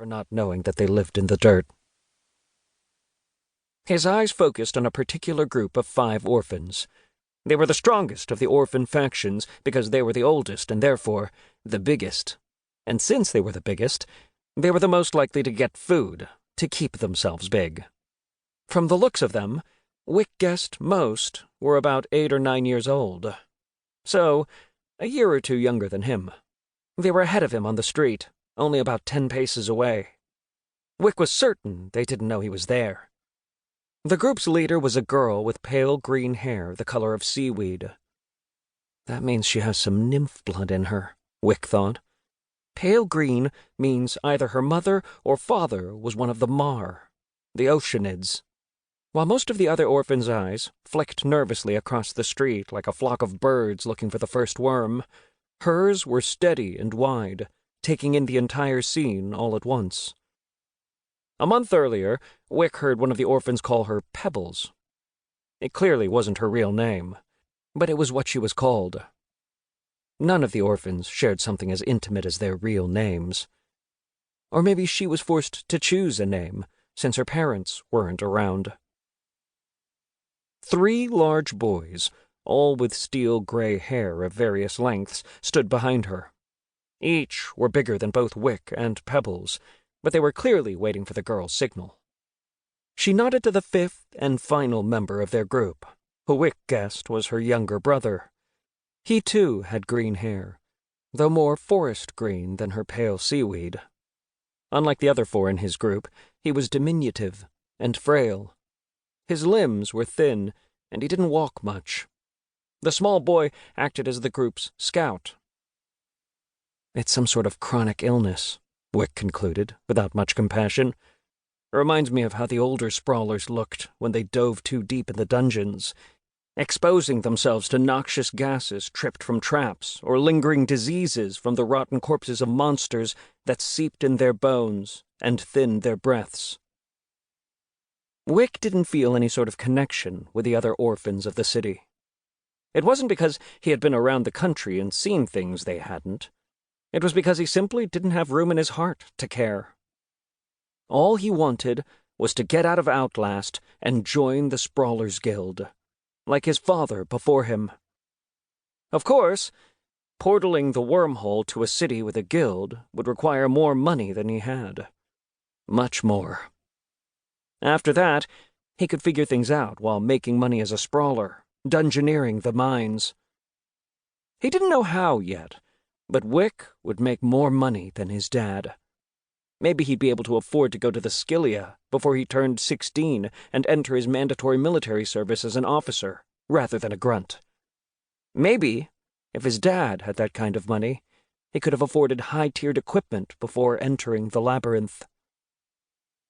for not knowing that they lived in the dirt. His eyes focused on a particular group of 5 orphans. They were the strongest of the orphan factions because they were the oldest and therefore the biggest. And since they were the biggest, they were the most likely to get food, to keep themselves big. From the looks of them, Wick guessed most were about 8 or 9 years old. So, a year or 2 younger than him. They were ahead of him on the street, only about 10 paces away. Wick was certain they didn't know he was there. The group's leader was a girl with pale green hair the color of seaweed. That means she has some nymph blood in her, Wick thought. Pale green means either her mother or father was one of the Mar, the Oceanids. While most of the other orphans' eyes flicked nervously across the street like a flock of birds looking for the first worm, hers were steady and wide, taking in the entire scene all at once. A month earlier, Wick heard one of the orphans call her Pebbles. It clearly wasn't her real name, but it was what she was called. None of the orphans shared something as intimate as their real names. Or maybe she was forced to choose a name, since her parents weren't around. 3 large boys, all with steel-gray hair of various lengths, stood behind her. Each were bigger than both Wick and Pebbles, but they were clearly waiting for the girl's signal. She nodded to the 5th and final member of their group, who Wick guessed was her younger brother. He too had green hair, though more forest green than her pale seaweed. Unlike the other 4 in his group, he was diminutive and frail. His limbs were thin, and he didn't walk much. The small boy acted as the group's scout. It's some sort of chronic illness, Wick concluded, without much compassion. It reminds me of how the older Sprawlers looked when they dove too deep in the dungeons, exposing themselves to noxious gases tripped from traps or lingering diseases from the rotten corpses of monsters that seeped in their bones and thinned their breaths. Wick didn't feel any sort of connection with the other orphans of the city. It wasn't because he had been around the country and seen things they hadn't. It was because he simply didn't have room in his heart to care. All he wanted was to get out of Outlast and join the Sprawlers Guild, like his father before him. Of course, portaling the wormhole to a city with a guild would require more money than he had. Much more. After that, he could figure things out while making money as a sprawler, dungeoneering the mines. He didn't know how yet, but Wick would make more money than his dad. Maybe he'd be able to afford to go to the Skillia before he turned 16 and enter his mandatory military service as an officer, rather than a grunt. Maybe, if his dad had that kind of money, he could have afforded high-tiered equipment before entering the labyrinth.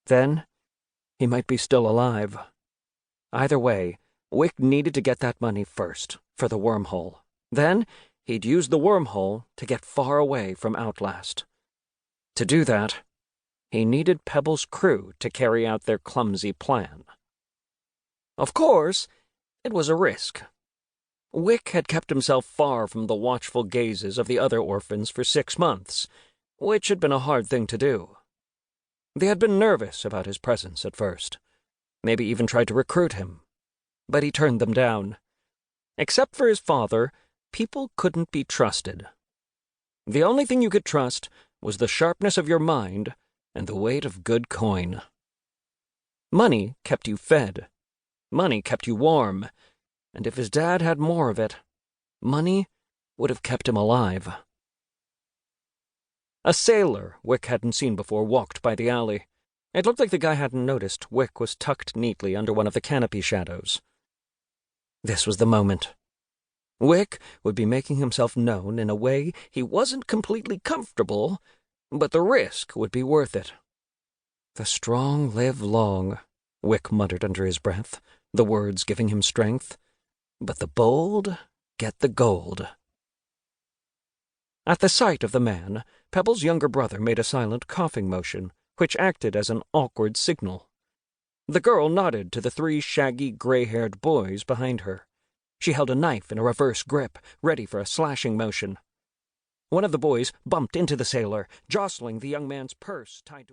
Then, he might be still alive. Either way, Wick needed to get that money first, for the wormhole. Then, he'd use the wormhole to get far away from Outlast. To do that, he needed Pebble's crew to carry out their clumsy plan. Of course, it was a risk. Wick had kept himself far from the watchful gazes of the other orphans for 6 months, which had been a hard thing to do. They had been nervous about his presence at first, maybe even tried to recruit him, but he turned them down. Except for his father, people couldn't be trusted. The only thing you could trust was the sharpness of your mind and the weight of good coin. Money kept you fed. Money kept you warm. And if his dad had more of it, money would have kept him alive. A sailor Wick hadn't seen before walked by the alley. It looked like the guy hadn't noticed Wick was tucked neatly under one of the canopy shadows. This was the moment. Wick would be making himself known in a way he wasn't completely comfortable, but the risk would be worth it. "The strong live long," Wick muttered under his breath, the words giving him strength. "But the bold get the gold." At the sight of the man, Pebble's younger brother made a silent coughing motion, which acted as an awkward signal. The girl nodded to the 3 shaggy, gray-haired boys behind her. She held a knife in a reverse grip, ready for a slashing motion. One of the boys bumped into the sailor, jostling the young man's purse tied to his...